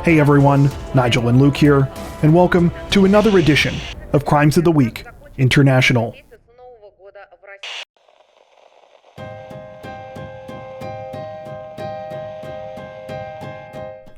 Hey everyone, Nigel and Luke here, and welcome to another edition of Crimes of the Week International.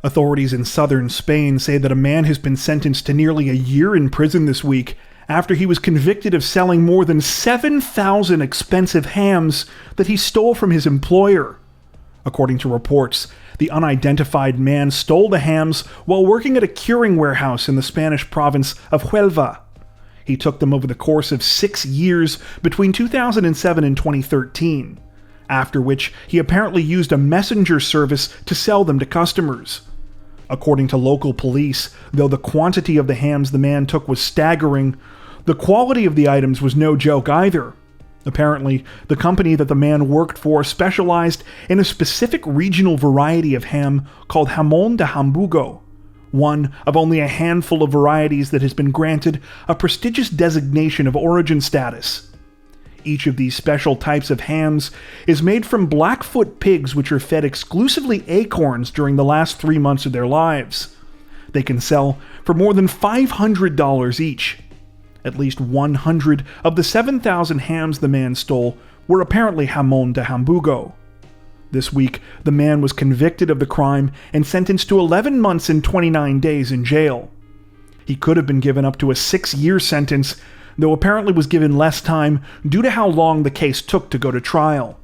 Authorities in southern Spain say that a man has been sentenced to nearly a year in prison this week after he was convicted of selling more than 7,000 expensive hams that he stole from his employer. According to reports, the unidentified man stole the hams while working at a curing warehouse in the Spanish province of Huelva. He took them over the course of 6 years between 2007 and 2013, after which he apparently used a messenger service to sell them to customers. According to local police, though the quantity of the hams the man took was staggering, the quality of the items was no joke either. Apparently, the company that the man worked for specialized in a specific regional variety of ham called jamón de Hamburgo, one of only a handful of varieties that has been granted a prestigious designation of origin status. Each of these special types of hams is made from Blackfoot pigs which are fed exclusively acorns during the last 3 months of their lives. They can sell for more than $500 each. At least 100 of the 7,000 hams the man stole were apparently jamón de Hamburgo. This week, the man was convicted of the crime and sentenced to 11 months and 29 days in jail. He could have been given up to a 6-year sentence, though apparently was given less time due to how long the case took to go to trial.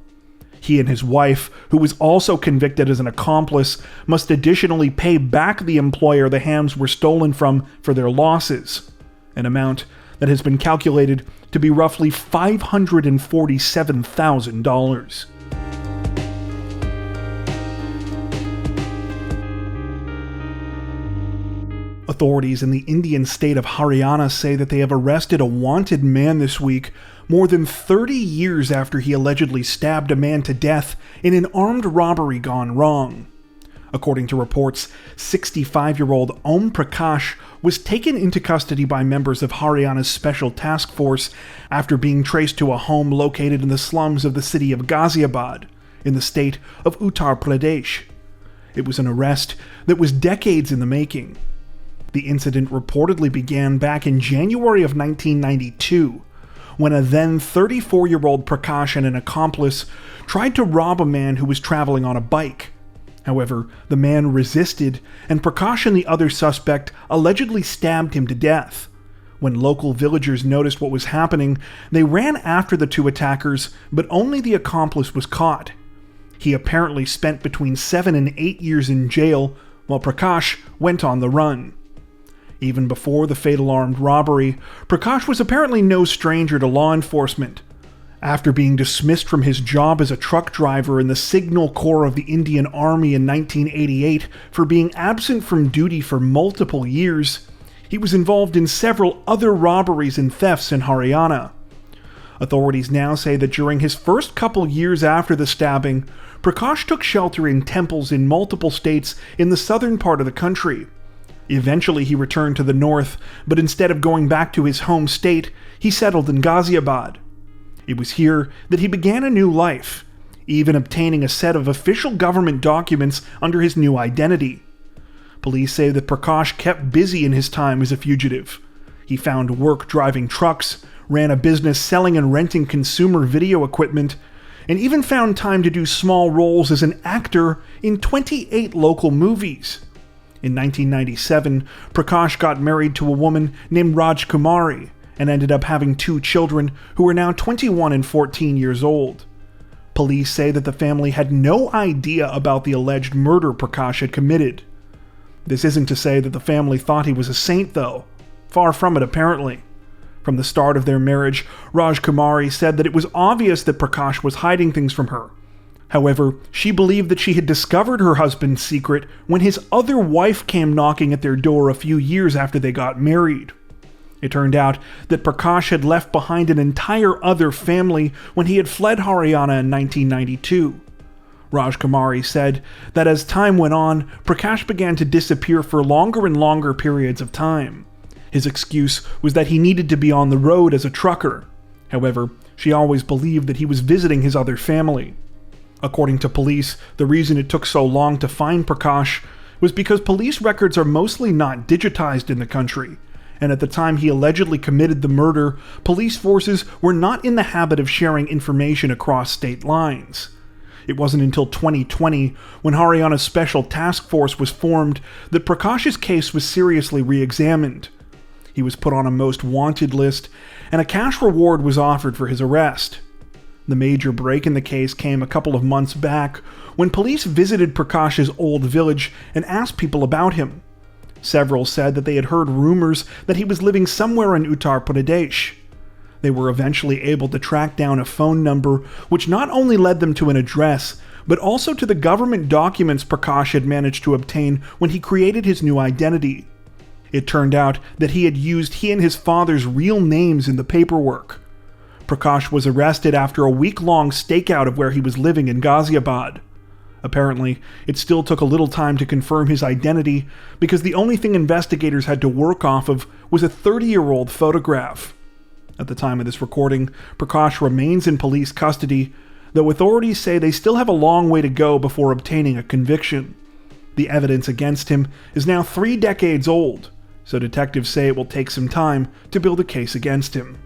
He and his wife, who was also convicted as an accomplice, must additionally pay back the employer the hams were stolen from for their losses, an amount that has been calculated to be roughly $547,000. Authorities in the Indian state of Haryana say that they have arrested a wanted man this week, more than 30 years after he allegedly stabbed a man to death in an armed robbery gone wrong. According to reports, 65-year-old Om Prakash was taken into custody by members of Haryana's Special Task Force after being traced to a home located in the slums of the city of Ghaziabad, in the state of Uttar Pradesh. It was an arrest that was decades in the making. The incident reportedly began back in January of 1992, when a then 34-year-old Prakash and an accomplice tried to rob a man who was traveling on a bike. However, the man resisted, and Prakash and the other suspect allegedly stabbed him to death. When local villagers noticed what was happening, they ran after the two attackers, but only the accomplice was caught. He apparently spent between 7 and 8 years in jail, while Prakash went on the run. Even before the fatal armed robbery, Prakash was apparently no stranger to law enforcement. After being dismissed from his job as a truck driver in the Signal Corps of the Indian Army in 1988 for being absent from duty for multiple years, he was involved in several other robberies and thefts in Haryana. Authorities now say that during his first couple years after the stabbing, Prakash took shelter in temples in multiple states in the southern part of the country. Eventually he returned to the north, but instead of going back to his home state, he settled in Ghaziabad. It was here that he began a new life, even obtaining a set of official government documents under his new identity. Police say that Prakash kept busy in his time as a fugitive. He found work driving trucks, ran a business selling and renting consumer video equipment, and even found time to do small roles as an actor in 28 local movies. In 1997, Prakash got married to a woman named Rajkumari, and ended up having 2 children who are now 21 and 14 years old. Police say that the family had no idea about the alleged murder Prakash had committed. This isn't to say that the family thought he was a saint, though. Far from it, apparently. From the start of their marriage, Rajkumari said that it was obvious that Prakash was hiding things from her. However, she believed that she had discovered her husband's secret when his other wife came knocking at their door a few years after they got married. It turned out that Prakash had left behind an entire other family when he had fled Haryana in 1992. Rajkumari said that as time went on, Prakash began to disappear for longer and longer periods of time. His excuse was that he needed to be on the road as a trucker. However, she always believed that he was visiting his other family. According to police, the reason it took so long to find Prakash was because police records are mostly not digitized in the country, and at the time he allegedly committed the murder, police forces were not in the habit of sharing information across state lines. It wasn't until 2020, when Haryana's Special Task Force was formed, that Prakash's case was seriously re-examined. He was put on a most wanted list, and a cash reward was offered for his arrest. The major break in the case came a couple of months back, when police visited Prakash's old village and asked people about him. Several said that they had heard rumors that he was living somewhere in Uttar Pradesh. They were eventually able to track down a phone number, which not only led them to an address, but also to the government documents Prakash had managed to obtain when he created his new identity. It turned out that he had used he and his father's real names in the paperwork. Prakash was arrested after a week-long stakeout of where he was living in Ghaziabad. Apparently, it still took a little time to confirm his identity, because the only thing investigators had to work off of was a 30-year-old photograph. At the time of this recording, Prakash remains in police custody, though authorities say they still have a long way to go before obtaining a conviction. The evidence against him is now 3 decades old, so detectives say it will take some time to build a case against him.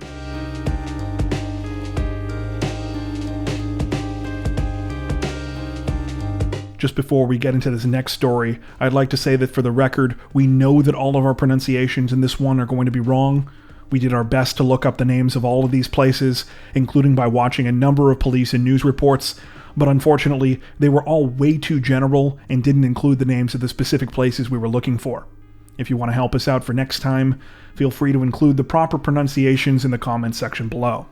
Just before we get into this next story, I'd like to say that for the record, we know that all of our pronunciations in this one are going to be wrong. We did our best to look up the names of all of these places, including by watching a number of police and news reports, but unfortunately, they were all way too general and didn't include the names of the specific places we were looking for. If you want to help us out for next time, feel free to include the proper pronunciations in the comments section below.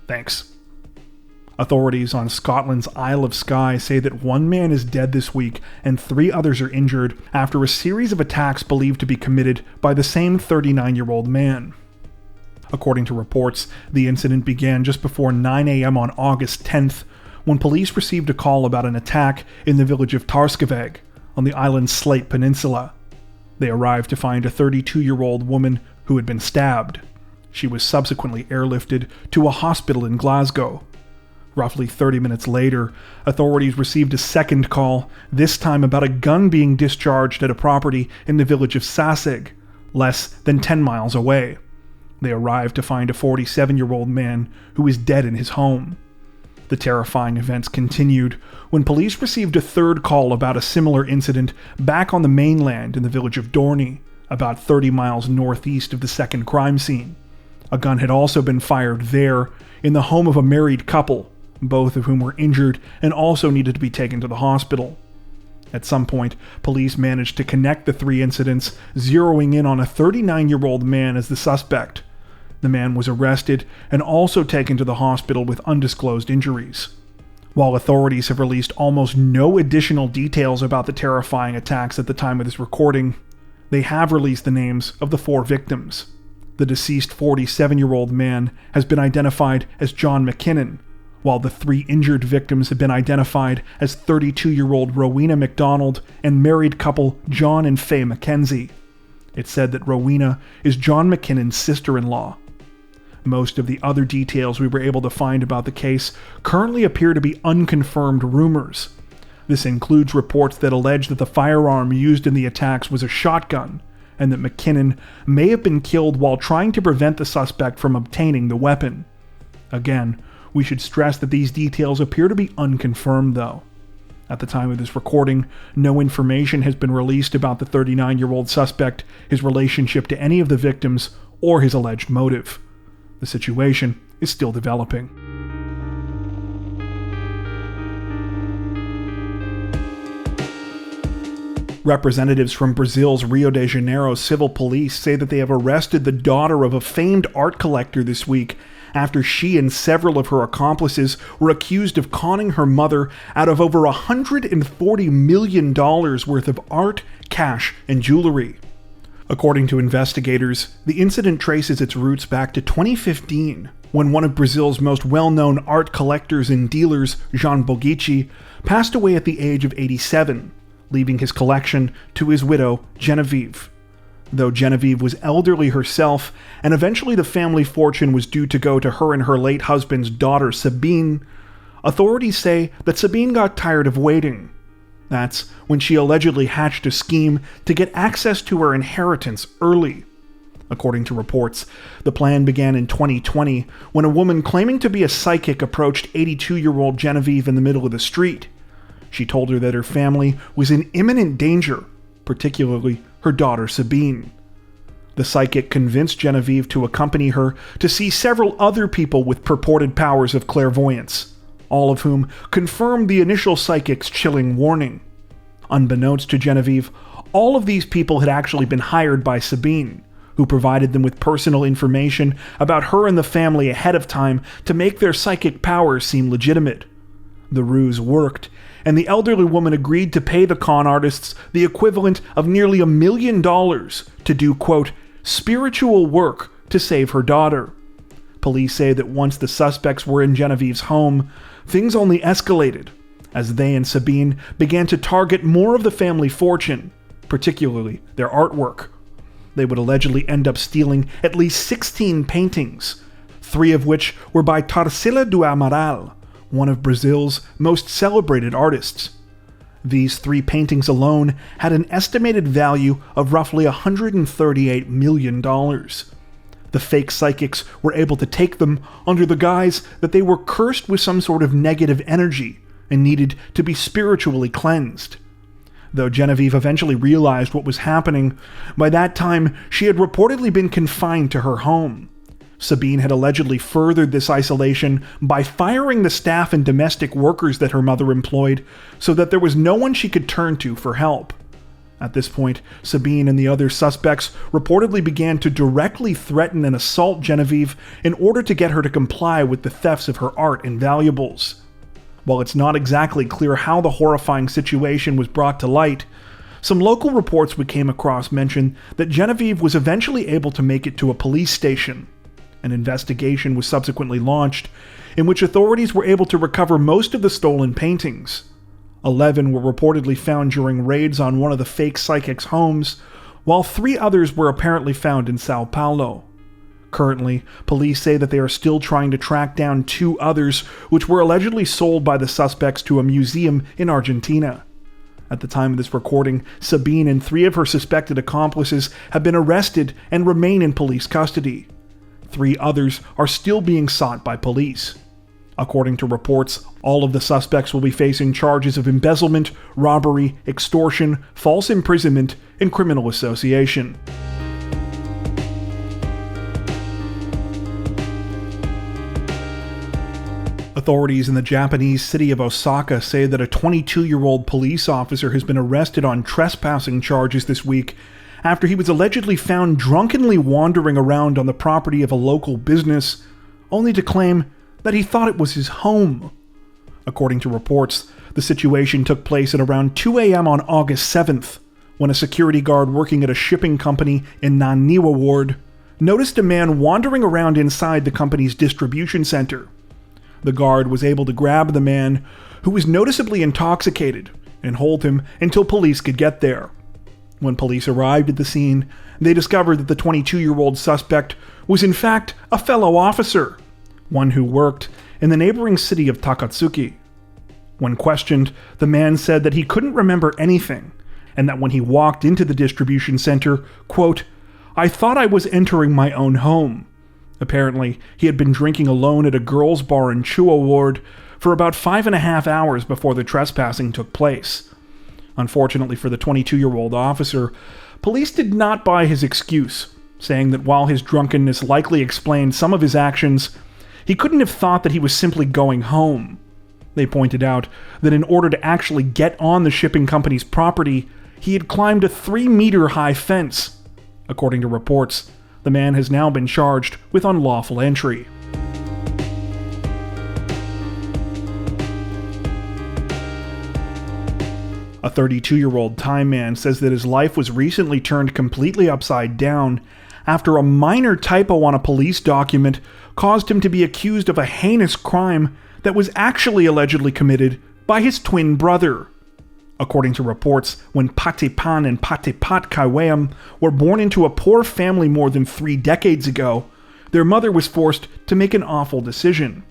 Thanks. Authorities on Scotland's Isle of Skye say that 1 man is dead this week and 3 others are injured after a series of attacks believed to be committed by the same 39-year-old man. According to reports, the incident began just before 9 a.m. on August 10th, when police received a call about an attack in the village of Tarskaveg on the island's Slate Peninsula. They arrived to find a 32-year-old woman who had been stabbed. She was subsequently airlifted to a hospital in Glasgow. Roughly 30 minutes later, authorities received a second call, this time about a gun being discharged at a property in the village of Saseg, less than 10 miles away. They arrived to find a 47-year-old man who was dead in his home. The terrifying events continued when police received a third call about a similar incident back on the mainland in the village of Dorney, about 30 miles northeast of the second crime scene. A gun had also been fired there, in the home of a married couple, both of whom were injured and also needed to be taken to the hospital. At some point, police managed to connect the 3 incidents, zeroing in on a 39-year-old man as the suspect. The man was arrested and also taken to the hospital with undisclosed injuries. While authorities have released almost no additional details about the terrifying attacks at the time of this recording, they have released the names of the 4 victims. The deceased 47-year-old man has been identified as John McKinnon, while the 3 injured victims have been identified as 32-year-old Rowena MacDonald and married couple John and Faye Mackenzie. It's said that Rowena is John McKinnon's sister-in-law. Most of the other details we were able to find about the case currently appear to be unconfirmed rumors. This includes reports that allege that the firearm used in the attacks was a shotgun, and that McKinnon may have been killed while trying to prevent the suspect from obtaining the weapon. Again, we should stress that these details appear to be unconfirmed, though. At the time of this recording, no information has been released about the 39-year-old suspect, his relationship to any of the victims, or his alleged motive. The situation is still developing. Representatives from Brazil's Rio de Janeiro civil police say that they have arrested the daughter of a famed art collector this week after she and several of her accomplices were accused of conning her mother out of over $140 million worth of art, cash, and jewelry. According to investigators, the incident traces its roots back to 2015, when one of Brazil's most well-known art collectors and dealers, Jean Bogici, passed away at the age of 87, leaving his collection to his widow, Genevieve. Though Genevieve was elderly herself, and eventually the family fortune was due to go to her and her late husband's daughter, Sabine, authorities say that Sabine got tired of waiting. That's when she allegedly hatched a scheme to get access to her inheritance early. According to reports, the plan began in 2020 when a woman claiming to be a psychic approached 82-year-old Genevieve in the middle of the street. She told her that her family was in imminent danger, particularly her daughter Sabine. The psychic convinced Genevieve to accompany her to see several other people with purported powers of clairvoyance, all of whom confirmed the initial psychic's chilling warning. Unbeknownst to Genevieve, all of these people had actually been hired by Sabine, who provided them with personal information about her and the family ahead of time to make their psychic powers seem legitimate. The ruse worked, and the elderly woman agreed to pay the con artists the equivalent of nearly $1 million to do, quote, spiritual work to save her daughter. Police say that once the suspects were in Genevieve's home, things only escalated, as they and Sabine began to target more of the family fortune, particularly their artwork. They would allegedly end up stealing at least 16 paintings, 3 of which were by Tarsila do Amaral, one of Brazil's most celebrated artists. These 3 paintings alone had an estimated value of roughly $138 million. The fake psychics were able to take them under the guise that they were cursed with some sort of negative energy and needed to be spiritually cleansed. Though Genevieve eventually realized what was happening, by that time she had reportedly been confined to her home. Sabine had allegedly furthered this isolation by firing the staff and domestic workers that her mother employed so that there was no one she could turn to for help. At this point, Sabine and the other suspects reportedly began to directly threaten and assault Genevieve in order to get her to comply with the thefts of her art and valuables. While it's not exactly clear how the horrifying situation was brought to light, some local reports we came across mention that Genevieve was eventually able to make it to a police station. An investigation was subsequently launched, in which authorities were able to recover most of the stolen paintings. 11 were reportedly found during raids on one of the fake psychics' homes, while 3 others were apparently found in Sao Paulo. Currently, police say that they are still trying to track down 2 others, which were allegedly sold by the suspects to a museum in Argentina. At the time of this recording, Sabine and 3 of her suspected accomplices have been arrested and remain in police custody. 3 others are still being sought by police. According to reports, all of the suspects will be facing charges of embezzlement, robbery, extortion, false imprisonment, and criminal association. Authorities in the Japanese city of Osaka say that a 22-year-old police officer has been arrested on trespassing charges this week after he was allegedly found drunkenly wandering around on the property of a local business, only to claim that he thought it was his home. According to reports, the situation took place at around 2 a.m. on August 7th, when a security guard working at a shipping company in Naniwa Ward noticed a man wandering around inside the company's distribution center. The guard was able to grab the man, who was noticeably intoxicated, and hold him until police could get there. When police arrived at the scene, they discovered that the 22-year-old suspect was in fact a fellow officer, one who worked in the neighboring city of Takatsuki. When questioned, the man said that he couldn't remember anything, and that when he walked into the distribution center, quote, "I thought I was entering my own home." Apparently, he had been drinking alone at a girls' bar in Chua Ward for about 5.5 hours before the trespassing took place. Unfortunately for the 22-year-old officer, police did not buy his excuse, saying that while his drunkenness likely explained some of his actions, he couldn't have thought that he was simply going home. They pointed out that in order to actually get on the shipping company's property, he had climbed a 3-meter-high fence. According to reports, the man has now been charged with unlawful entry. A 32-year-old Thai man says that his life was recently turned completely upside down after a minor typo on a police document caused him to be accused of a heinous crime that was actually allegedly committed by his twin brother. According to reports, when Patipan and Patipat Kaiwam were born into a poor family more than 3 decades ago, their mother was forced to make an awful decision.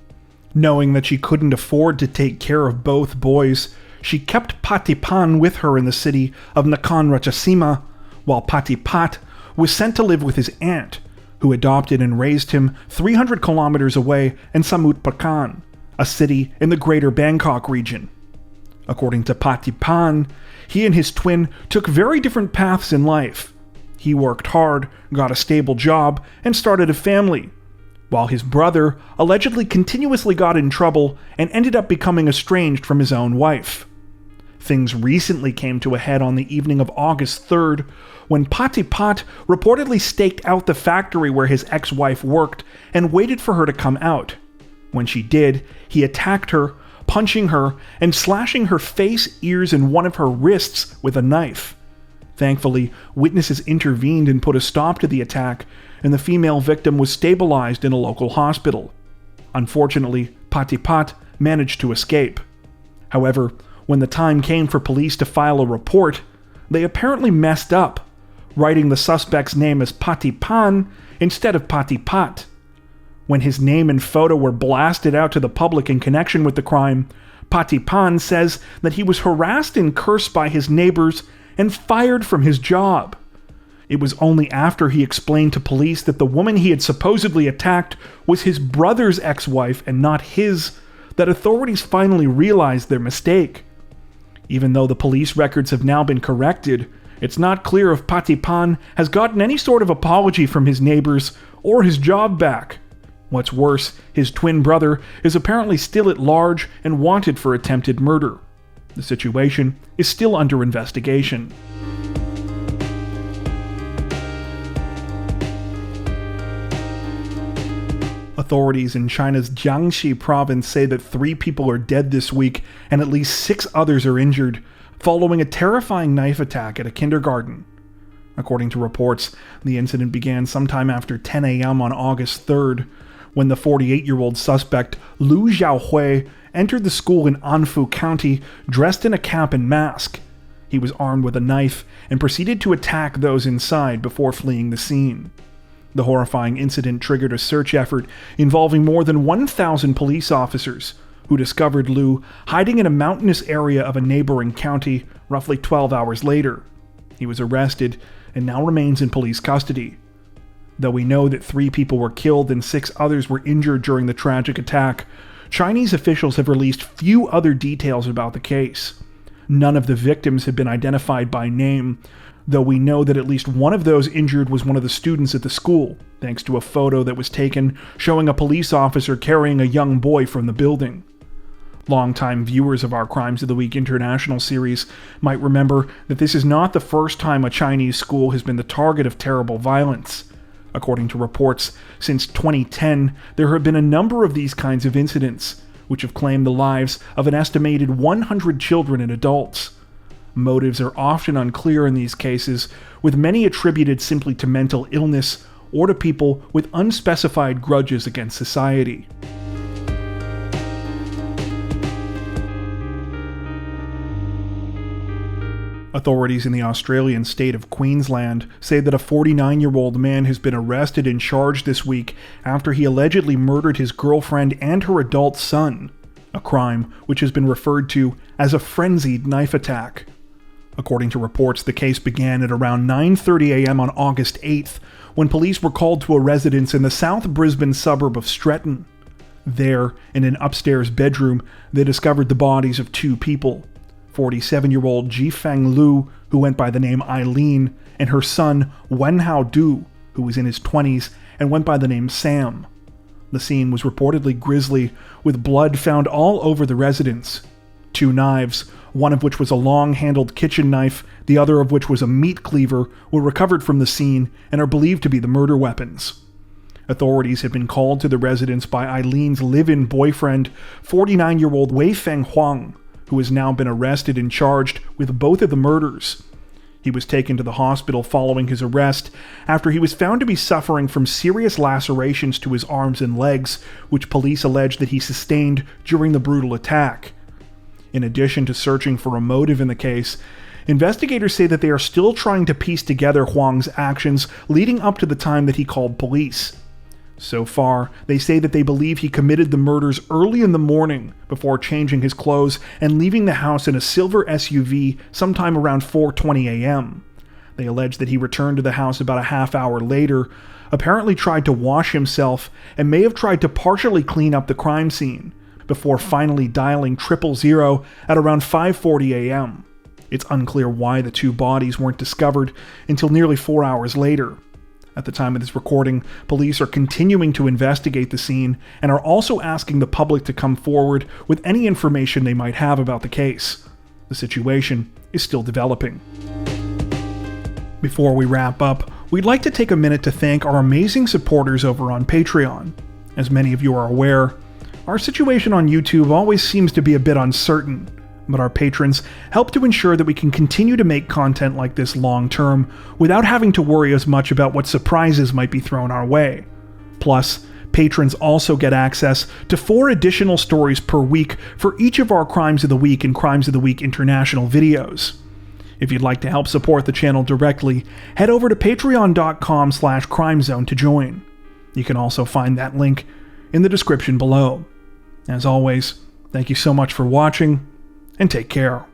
Knowing that she couldn't afford to take care of both boys, she kept Patipan with her in the city of Nakhon Ratchasima, while Patipat was sent to live with his aunt, who adopted and raised him 300 kilometers away in Samut Prakan, a city in the greater Bangkok region. According to Patipan, he and his twin took very different paths in life. He worked hard, got a stable job, and started a family, while his brother allegedly continuously got in trouble and ended up becoming estranged from his own wife. Things recently came to a head on the evening of August 3rd, when Patipat reportedly staked out the factory where his ex-wife worked and waited for her to come out. When she did, he attacked her, punching her and slashing her face, ears, and one of her wrists with a knife. Thankfully, witnesses intervened and put a stop to the attack, and the female victim was stabilized in a local hospital. Unfortunately, Patipat managed to escape. However, when the time came for police to file a report, they apparently messed up, writing the suspect's name as Patipan instead of Patipat. When his name and photo were blasted out to the public in connection with the crime, Patipan says that he was harassed and cursed by his neighbors and fired from his job. It was only after he explained to police that the woman he had supposedly attacked was his brother's ex-wife and not his, that authorities finally realized their mistake. Even though the police records have now been corrected, it's not clear if Patipan has gotten any sort of apology from his neighbors or his job back. What's worse, his twin brother is apparently still at large and wanted for attempted murder. The situation is still under investigation. Authorities in China's Jiangxi province say that 3 people are dead this week and at least 6 others are injured following a terrifying knife attack at a kindergarten. According to reports, the incident began sometime after 10 a.m. on August 3rd, when the 48-year-old suspect Lu Xiaohui entered the school in Anfu County dressed in a cap and mask. He was armed with a knife and proceeded to attack those inside before fleeing the scene. The horrifying incident triggered a search effort involving more than 1,000 police officers, who discovered Lu hiding in a mountainous area of a neighboring county roughly 12 hours later. He was arrested and now remains in police custody. Though we know that 3 people were killed and 6 others were injured during the tragic attack, Chinese officials have released few other details about the case. None of the victims have been identified by name, though we know that at least one of those injured was one of the students at the school, thanks to a photo that was taken showing a police officer carrying a young boy from the building. Longtime viewers of our Crimes of the Week International series might remember that this is not the first time a Chinese school has been the target of terrible violence. According to reports, since 2010, there have been a number of these kinds of incidents, which have claimed the lives of an estimated 100 children and adults. Motives are often unclear in these cases, with many attributed simply to mental illness or to people with unspecified grudges against society. Authorities in the Australian state of Queensland say that a 49-year-old man has been arrested and charged this week after he allegedly murdered his girlfriend and her adult son, a crime which has been referred to as a frenzied knife attack. According to reports, the case began at around 9:30 a.m. on August 8th, when police were called to a residence in the South Brisbane suburb of Stretton. There, in an upstairs bedroom, they discovered the bodies of 2 people. 47-year-old Jifeng Lu, who went by the name Eileen, and her son Wenhao Du, who was in his 20s and went by the name Sam. The scene was reportedly grisly, with blood found all over the residence. 2 knives, one of which was a long-handled kitchen knife, the other of which was a meat cleaver, were recovered from the scene and are believed to be the murder weapons. Authorities have been called to the residence by Eileen's live-in boyfriend, 49-year-old Weifeng Huang, who has now been arrested and charged with both of the murders. He was taken to the hospital following his arrest after he was found to be suffering from serious lacerations to his arms and legs, which police allege that he sustained during the brutal attack. In addition to searching for a motive in the case, investigators say that they are still trying to piece together Huang's actions leading up to the time that he called police. So far, they say that they believe he committed the murders early in the morning before changing his clothes and leaving the house in a silver SUV sometime around 4:20 a.m. They allege that he returned to the house about a half hour later, apparently tried to wash himself, and may have tried to partially clean up the crime scene, before finally dialing 000 at around 5:40 a.m. It's unclear why the two bodies weren't discovered until nearly 4 hours later. At the time of this recording, police are continuing to investigate the scene and are also asking the public to come forward with any information they might have about the case. The situation is still developing. Before we wrap up, we'd like to take a minute to thank our amazing supporters over on Patreon. As many of you are aware, our situation on YouTube always seems to be a bit uncertain, but our patrons help to ensure that we can continue to make content like this long term without having to worry as much about what surprises might be thrown our way. Plus, patrons also get access to 4 additional stories per week for each of our Crimes of the Week and Crimes of the Week International videos. If you'd like to help support the channel directly, head over to patreon.com/crimezone to join. You can also find that link in the description below. As always, thank you so much for watching, and take care.